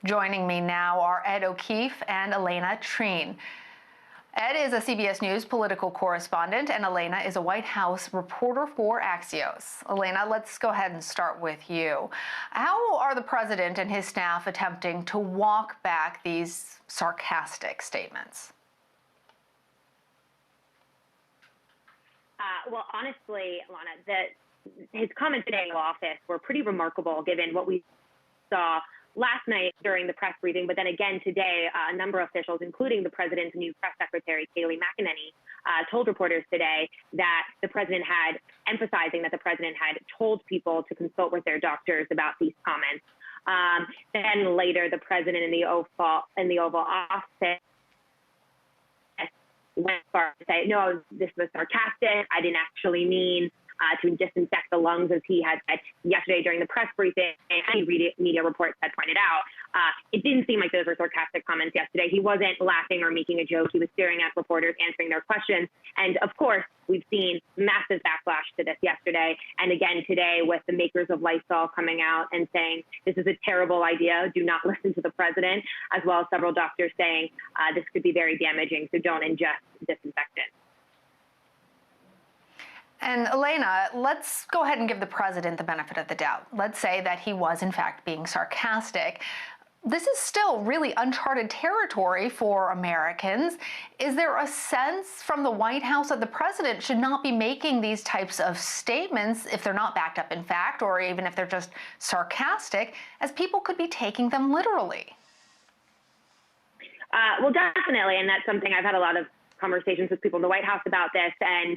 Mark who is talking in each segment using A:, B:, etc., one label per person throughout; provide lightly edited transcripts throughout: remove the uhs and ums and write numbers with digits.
A: Joining me now are Ed O'Keefe and Alayna Treene. Ed is a CBS News political correspondent, and Alayna is a White House reporter for Axios. Alayna, let's go ahead and start with you. How are the president and his staff attempting to walk back these sarcastic statements?
B: Well, honestly, Lana, his comments today in office were pretty remarkable given what we saw last night during the press briefing, but then again today, a number of officials, including the president's new press secretary, Kayleigh McEnany, told reporters today that the president emphasizing that the president had told people to consult with their doctors about these comments. Then later, the president in the Oval Office went far to say, no, this was sarcastic. I didn't actually mean to disinfect the lungs, as he had said yesterday during the press briefing. Any media reports had pointed out, it didn't seem like those were sarcastic comments yesterday. He wasn't laughing or making a joke. He was staring at reporters, answering their questions. And of course, we've seen massive backlash to this yesterday. And again today, with the makers of Lysol coming out and saying this is a terrible idea, do not listen to the president, as well as several doctors saying this could be very damaging, so don't ingest disinfectant.
A: And Alayna, let's go ahead and give the president the benefit of the doubt. Let's say that he was in fact being sarcastic. This is still really uncharted territory for Americans. Is there a sense from the White House that the president should not be making these types of statements if they're not backed up in fact, or even if they're just sarcastic, as people could be taking them literally?
B: Well, definitely, and that's something I've had a lot of conversations with people in the White House about this, and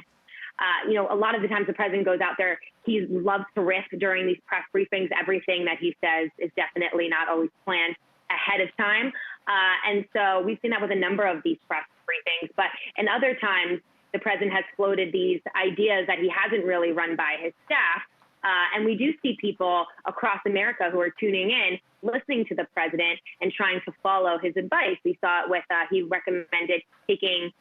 B: a lot of the times the president goes out there, he loves to riff during these press briefings. Everything that he says is definitely not always planned ahead of time. And so we've seen that with a number of these press briefings. But in other times, the president has floated these ideas that he hasn't really run by his staff. And we do see people across America who are tuning in, listening to the president and trying to follow his advice. We saw it with, he recommended taking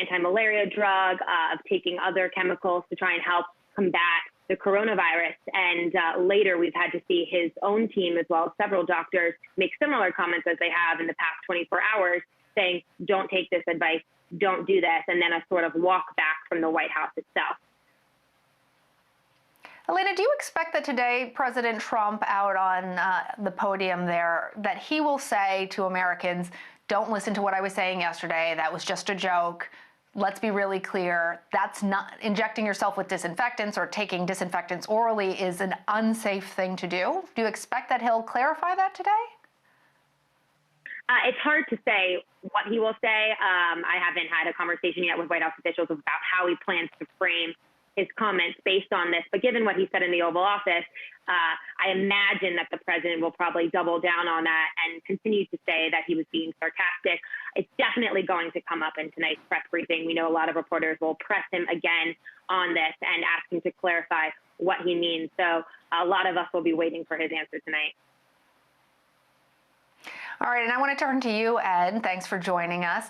B: anti-malaria drug, of taking other chemicals to try and help combat the coronavirus. And later we've had to see his own team, as well as several doctors, make similar comments as they have in the past 24 hours, saying, don't take this advice, don't do this, and then a sort of walk back from the White House itself.
A: Alayna, do you expect that today President Trump out on the podium there, that he will say to Americans, don't listen to what I was saying yesterday, that was just a joke. Let's be really clear, that's not injecting yourself with disinfectants or taking disinfectants orally is an unsafe thing to do. Do you expect that he'll clarify that today?
B: It's hard to say what he will say. I haven't had a conversation yet with White House officials about how he plans to frame his comments based on this. But given what he said in the Oval Office, I imagine that the president will probably double down on that and continue to say that he was being sarcastic. It's definitely going to come up in tonight's press briefing. We know a lot of reporters will press him again on this and ask him to clarify what he means. So a lot of us will be waiting for his answer tonight.
A: All right, and I want to turn to you, Ed. Thanks for joining us.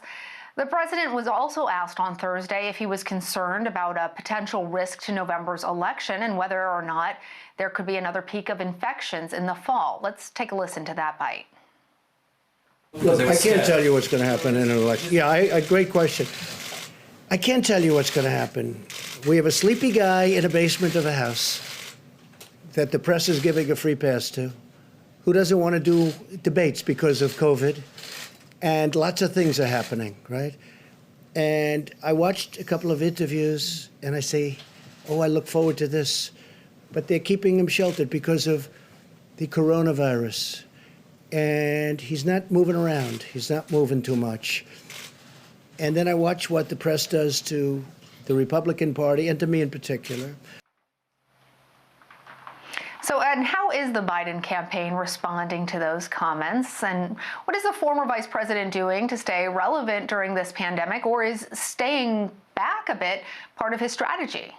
A: The president was also asked on Thursday if he was concerned about a potential risk to November's election and whether or not there could be another peak of infections in the fall. Let's take a listen to that bite.
C: Look, I can't tell you what's going to happen in an election. Yeah, great question. I can't tell you what's going to happen. We have a sleepy guy in a basement of a house that the press is giving a free pass to, who doesn't want to do debates because of COVID. And lots of things are happening, right? And I watched a couple of interviews, and I say, oh, I look forward to this. But they're keeping him sheltered because of the coronavirus. And he's not moving around. He's not moving too much. And then I watch what the press does to the Republican Party, and to me in particular.
A: So, Ed, how is the Biden campaign responding to those comments? And what is the former vice president doing to stay relevant during this pandemic, or is staying back a bit part of his strategy?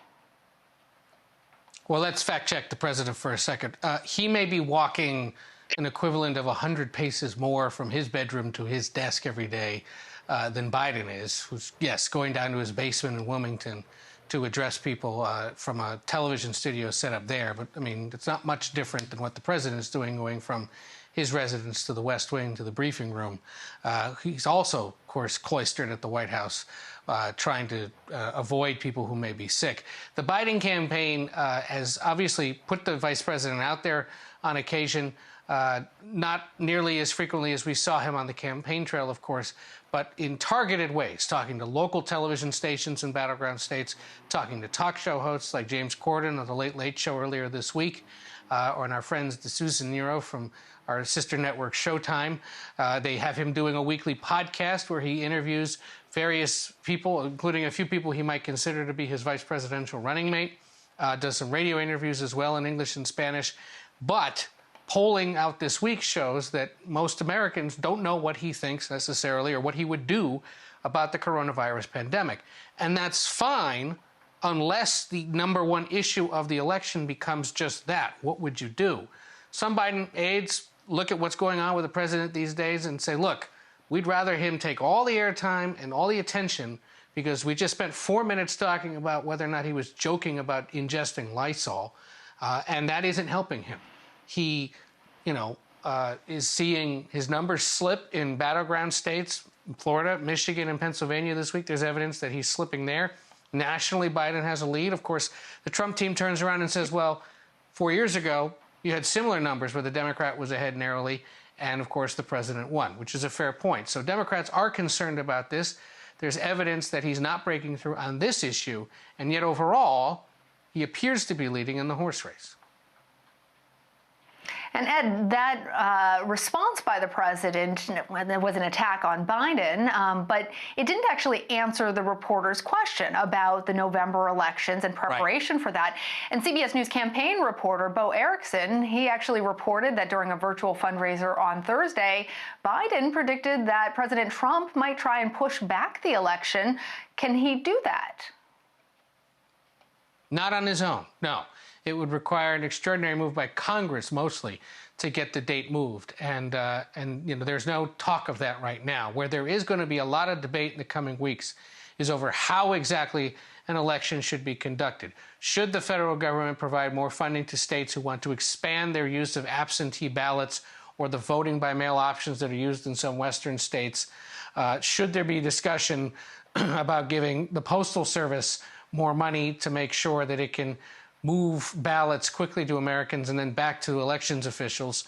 D: Well, let's fact check the president for a second. He may be walking an equivalent of 100 paces more from his bedroom to his desk every day than Biden is, who's, yes, going down to his basement in Wilmington to address people from a television studio set up there. But, I mean, it's not much different than what the president is doing, going from his residence to the West Wing to the briefing room. He's also, of course, cloistered at the White House, trying to avoid people who may be sick. The Biden campaign has obviously put the vice president out there on occasion, not nearly as frequently as we saw him on the campaign trail, of course, but in targeted ways, talking to local television stations in battleground states, talking to talk show hosts like James Corden of The Late Late Show earlier this week, or our friends Susan Nero from our sister network Showtime. They have him doing a weekly podcast where he interviews various people, including a few people he might consider to be his vice presidential running mate. Does some radio interviews as well in English and Spanish. But polling out this week shows that most Americans don't know what he thinks necessarily or what he would do about the coronavirus pandemic. And that's fine unless the number one issue of the election becomes just that. What would you do? Some Biden aides look at what's going on with the president these days and say, look, we'd rather him take all the airtime and all the attention because we just spent 4 minutes talking about whether or not he was joking about ingesting Lysol, and that isn't helping him. He, is seeing his numbers slip in battleground states, Florida, Michigan, and Pennsylvania this week. There's evidence that he's slipping there. Nationally, Biden has a lead. Of course, the Trump team turns around and says, well, 4 years ago, you had similar numbers where the Democrat was ahead narrowly, and, of course, the president won, which is a fair point. So Democrats are concerned about this. There's evidence that he's not breaking through on this issue, and yet overall, he appears to be leading in the horse race.
A: And Ed, that response by the president was an attack on Biden, but it didn't actually answer the reporter's question about the November elections and preparation for that. And CBS News campaign reporter Bo Erickson, he actually reported that during a virtual fundraiser on Thursday, Biden predicted that President Trump might try and push back the election. Can he do that?
D: Not on his own, no. It would require an extraordinary move by Congress, mostly, to get the date moved. And there's no talk of that right now. Where there is going to be a lot of debate in the coming weeks is over how exactly an election should be conducted. Should the federal government provide more funding to states who want to expand their use of absentee ballots or the voting by mail options that are used in some Western states? Should there be discussion about giving the Postal Service more money to make sure that it can move ballots quickly to Americans and then back to elections officials?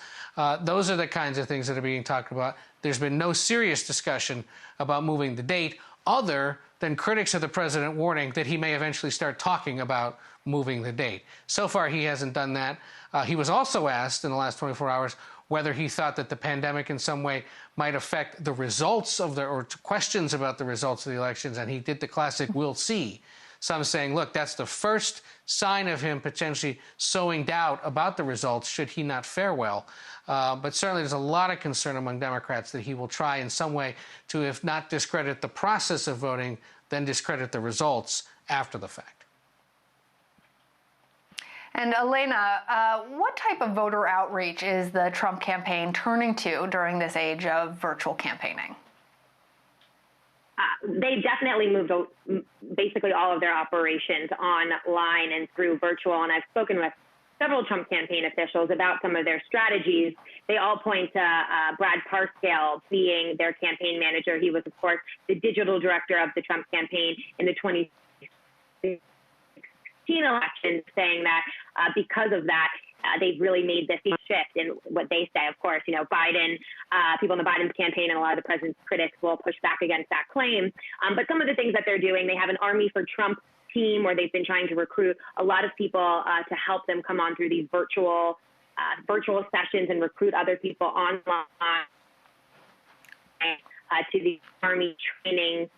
D: Those are the kinds of things that are being talked about. There's been no serious discussion about moving the date other than critics of the president warning that he may eventually start talking about moving the date. So far, he hasn't done that. He was also asked in the last 24 hours whether he thought that the pandemic in some way might affect the results of or questions about the results of the elections, and he did the classic "we'll see." Some saying, look, that's the first sign of him potentially sowing doubt about the results should he not fare well. But certainly there's a lot of concern among Democrats that he will try in some way to, if not discredit the process of voting, then discredit the results after the fact.
A: And Alayna, what type of voter outreach is the Trump campaign turning to during this age of virtual campaigning?
B: They definitely moved basically all of their operations online and through virtual. And I've spoken with several Trump campaign officials about some of their strategies. They all point to Brad Parscale being their campaign manager. He was, of course, the digital director of the Trump campaign in the 2016 election, saying that because of that, they've really made this shift in what they say. Of course, Biden, people in the Biden campaign and a lot of the president's critics will push back against that claim. But some of the things that they're doing, they have an Army for Trump team where they've been trying to recruit a lot of people to help them come on through these virtual sessions and recruit other people online to the Army training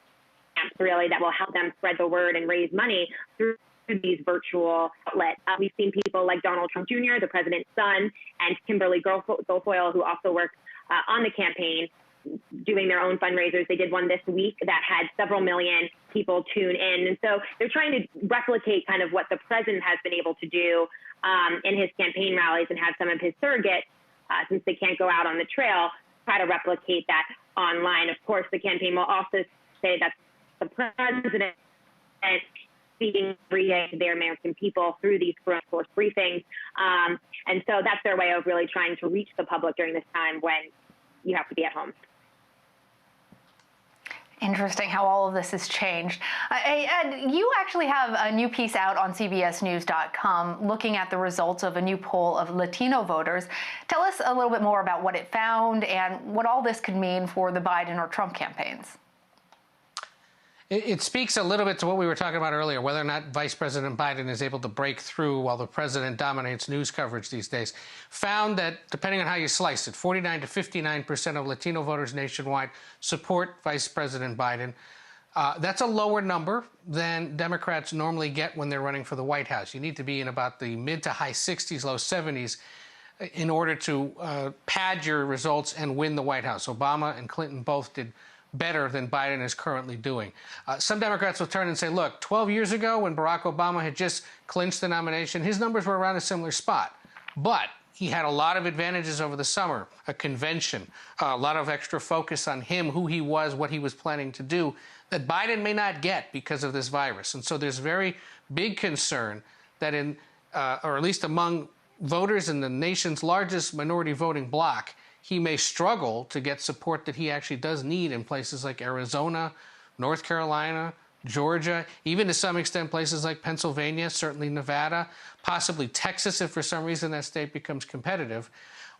B: camps, really, that will help them spread the word and raise money through these virtual outlets. We've seen people like Donald Trump Jr., the president's son, and Kimberly Guilfoyle, who also works on the campaign, doing their own fundraisers. They did one this week that had several million people tune in. And so they're trying to replicate kind of what the president has been able to do in his campaign rallies and have some of his surrogates, since they can't go out on the trail, try to replicate that online. Of course, the campaign will also say that the president speaking every day to their American people through these forced briefings. And so that's their way of really trying to reach the public during this time when you have to be at home.
A: Interesting how all of this has changed. Ed, you actually have a new piece out on CBSNews.com looking at the results of a new poll of Latino voters. Tell us a little bit more about what it found and what all this could mean for the Biden or Trump campaigns.
D: It speaks a little bit to what we were talking about earlier, whether or not Vice President Biden is able to break through while the president dominates news coverage these days. Found that, depending on how you slice it, 49 to 59% of Latino voters nationwide support Vice President Biden. That's a lower number than Democrats normally get when they're running for the White House. You need to be in about the mid to high 60s, low 70s in order to pad your results and win the White House. Obama and Clinton both did better than Biden is currently doing. Some Democrats will turn and say, look, 12 years ago when Barack Obama had just clinched the nomination, his numbers were around a similar spot. But he had a lot of advantages over the summer, a convention, a lot of extra focus on him, who he was, what he was planning to do, that Biden may not get because of this virus. And so there's very big concern that or at least among voters in the nation's largest minority voting bloc, he may struggle to get support that he actually does need in places like Arizona, North Carolina, Georgia, even to some extent places like Pennsylvania, certainly Nevada, possibly Texas if for some reason that state becomes competitive.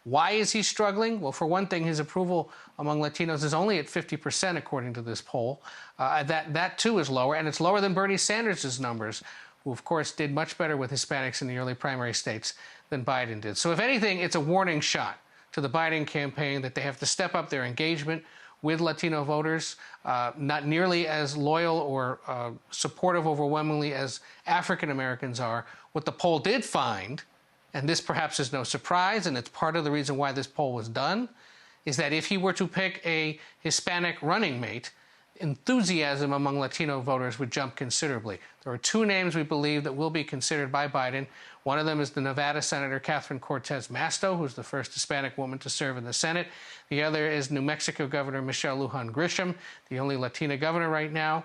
D: Why is he struggling? Well, for one thing, his approval among Latinos is only at 50% according to this poll. That too is lower, and it's lower than Bernie Sanders' numbers, who of course did much better with Hispanics in the early primary states than Biden did. So if anything, it's a warning shot to the Biden campaign that they have to step up their engagement with Latino voters, not nearly as loyal or supportive overwhelmingly as African Americans are. What the poll did find, and this perhaps is no surprise, and it's part of the reason why this poll was done, is that if he were to pick a Hispanic running mate, enthusiasm among Latino voters would jump considerably. There are two names we believe that will be considered by Biden. One of them is the Nevada Senator Catherine Cortez Masto, who's the first Hispanic woman to serve in the Senate. The other is New Mexico Governor Michelle Lujan Grisham, the only Latina governor right now.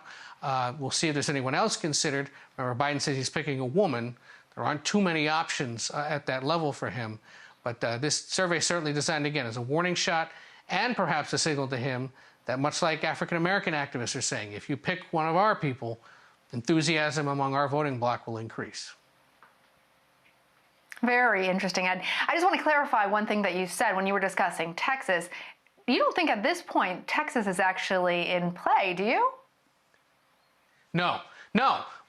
D: We'll see if there's anyone else considered. Remember, Biden says he's picking a woman. There aren't too many options at that level for him. But this survey is certainly designed, again, as a warning shot and perhaps a signal to him that, much like African-American activists are saying, if you pick one of our people, enthusiasm among our voting bloc will increase.
A: Very interesting, Ed. I just want to clarify one thing that you said when you were discussing Texas. You don't think at this point Texas is actually in play, do you?
D: No.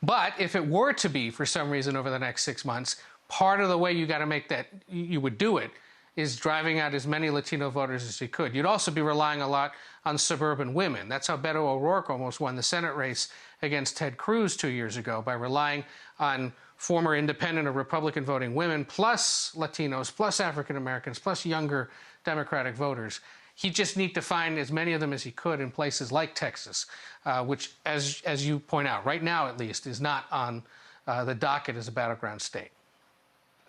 D: But if it were to be for some reason over the next 6 months, part of the way you got to make that, you would do it, is driving out as many Latino voters as you could. You'd also be relying a lot on suburban women. That's how Beto O'Rourke almost won the Senate race against Ted Cruz 2 years ago, by relying on former independent or Republican voting women, plus Latinos, plus African Americans, plus younger Democratic voters. He'd just need to find as many of them as he could in places like Texas, which, as you point out, right now at least, is not on the docket as a battleground state.